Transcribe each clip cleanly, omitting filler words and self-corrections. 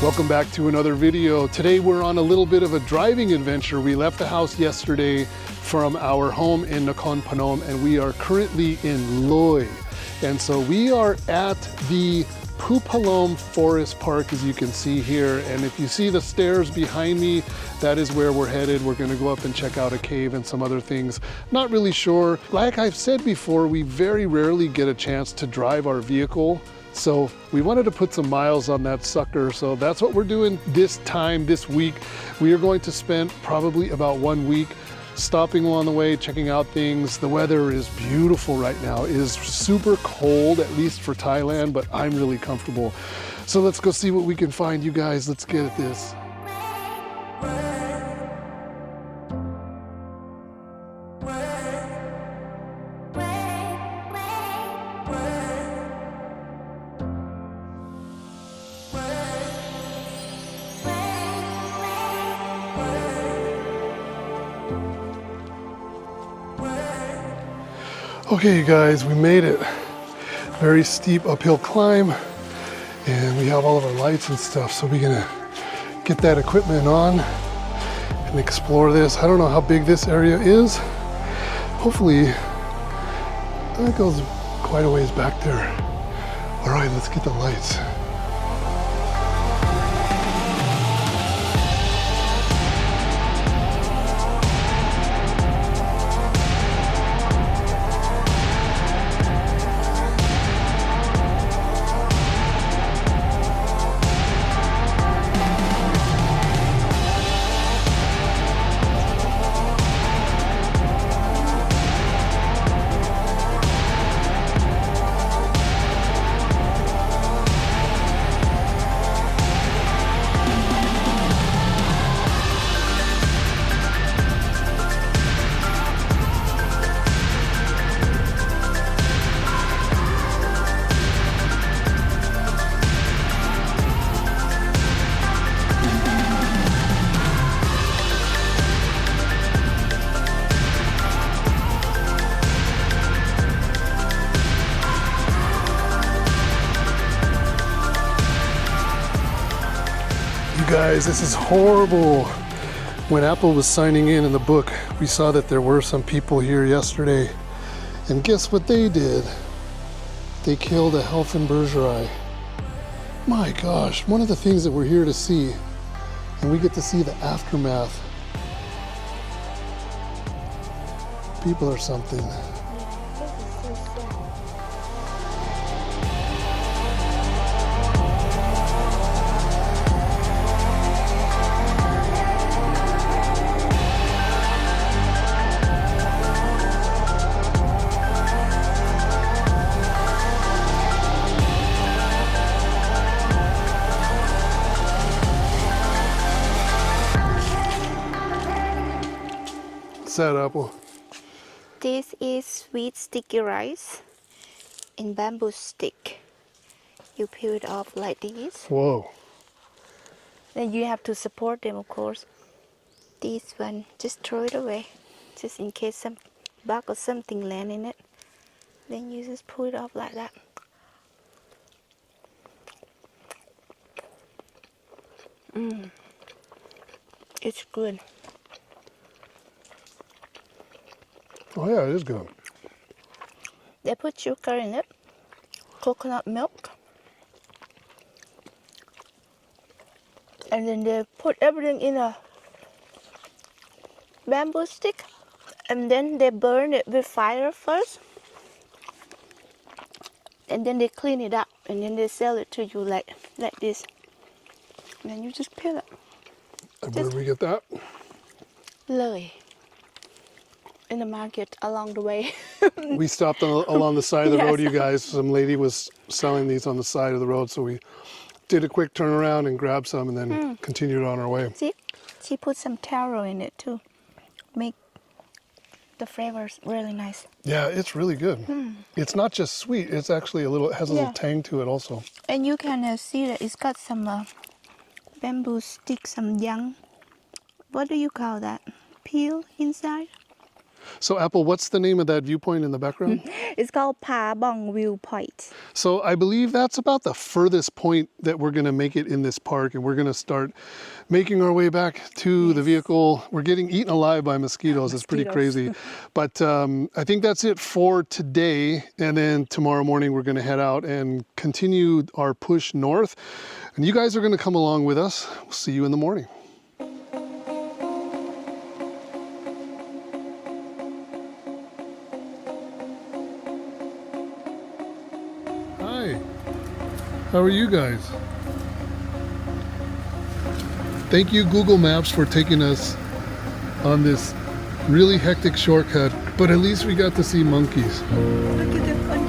Welcome back to another video. Today we're on a little bit of a driving adventure. We left the house yesterday from our home in Nakhon Phanom and we are currently in Loei. And so we are at the Phuphalom Forest Park, as you can see here. And if you see the stairs behind me, that is where we're headed. We're gonna go up and check out a cave and some other things. Not really sure. Like I've said before, we very rarely get a chance to drive our vehicle. So we wanted to put some miles on that sucker. So that's what we're doing this week. We are going to spend probably about 1 week stopping along the way, checking out things. The weather is beautiful right now. It is super cold, at least for Thailand, but I'm really comfortable. So let's go see what we can find, you guys. Let's get at this. Okay, you guys, we made it. Very steep uphill climb, and we have all of our lights and stuff, so we're gonna get that equipment on and explore this. I don't know how big this area is. Hopefully, that goes quite a ways back there. All right, let's get the lights. Guys, this is horrible. When Apple was signing in the book, we saw that there were some people here yesterday, and guess what they did? They killed a Helfen bergeri. My gosh, one of the things that we're here to see, and we get to see the aftermath. People are something. That apple? This is sweet sticky rice in bamboo stick. You peel it off like this. Whoa. Then you have to support them, of course. This one, just throw it away, just in case some bug or something land in it. Then you just pull it off like that. It's good. Oh yeah, it is good. They put sugar in it, coconut milk, and then they put everything in a bamboo stick, and then they burn it with fire first, and then they clean it up, and then they sell it to you like this, and then you just peel it. And where did we get that? Loei. In the market along the way. We stopped along the side of the Yes. road, you guys. Some lady was selling these on the side of the road, so we did a quick turnaround and grabbed some and then continued on our way. See, she put some taro in it too. Make the flavors really nice. Yeah, it's really good. It's not just sweet, it's actually it has a little tang to it also. And you can see that it's got some bamboo stick, some young, what do you call that? Peel inside? So Apple, what's the name of that viewpoint in the background? It's called Pa Bong Viewpoint. So I believe that's about the furthest point that we're going to make it in this park, and we're going to start making our way back to the vehicle. We're getting eaten alive by mosquitoes. It's pretty crazy. But I think that's it for today. And then tomorrow morning, we're going to head out and continue our push north. And you guys are going to come along with us. We'll see you in the morning. Hi. How are you guys? Thank you, Google Maps, for taking us on this really hectic shortcut, but at least we got to see monkeys. Look at the funny.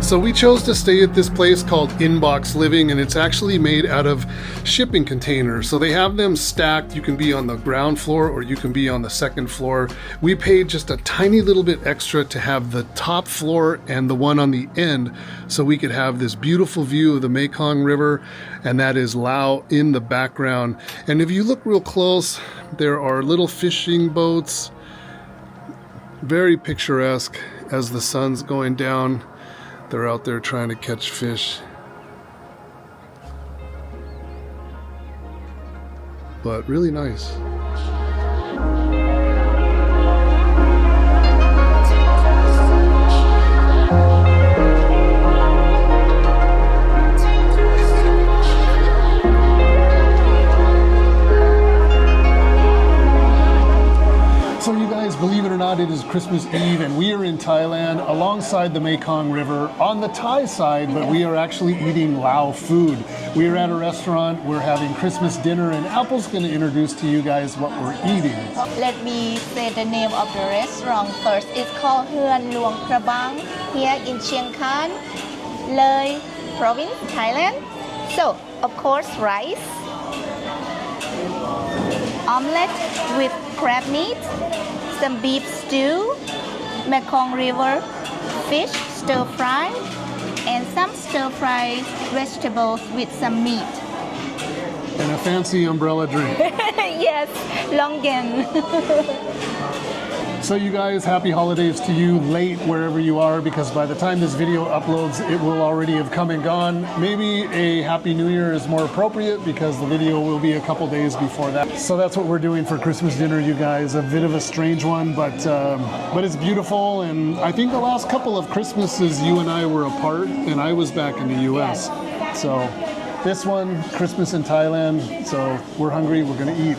So we chose to stay at this place called Inbox Living, and it's actually made out of shipping containers. So they have them stacked. You can be on the ground floor or you can be on the second floor. We paid just a tiny little bit extra to have the top floor and the one on the end so we could have this beautiful view of the Mekong River, and that is Laos in the background. And if you look real close, there are little fishing boats, very picturesque as the sun's going down. They're out there trying to catch fish. But really nice. So you guys, believe it or not, it is Christmas Eve and we are in Thailand alongside the Mekong River on the Thai side, but we are actually eating Lao food. We are at a restaurant, we're having Christmas dinner, and Apple's going to introduce to you guys what we're eating. Let me say the name of the restaurant first. It's called Huan Luang Prabang here in Chiang Khan, Loi province, Thailand. So, of course, rice, omelette with crab meat, some beef stew, Mekong River fish stir fry, and some stir fry vegetables with some meat. And a fancy umbrella drink. Yes, longan. So you guys, happy holidays to you late wherever you are, because by the time this video uploads, it will already have come and gone. Maybe a Happy New Year is more appropriate because the video will be a couple days before that. So that's what we're doing for Christmas dinner, you guys. A bit of a strange one, but it's beautiful. And I think the last couple of Christmases, you and I were apart, and I was back in the US. So this one, Christmas in Thailand. So we're hungry, we're gonna eat.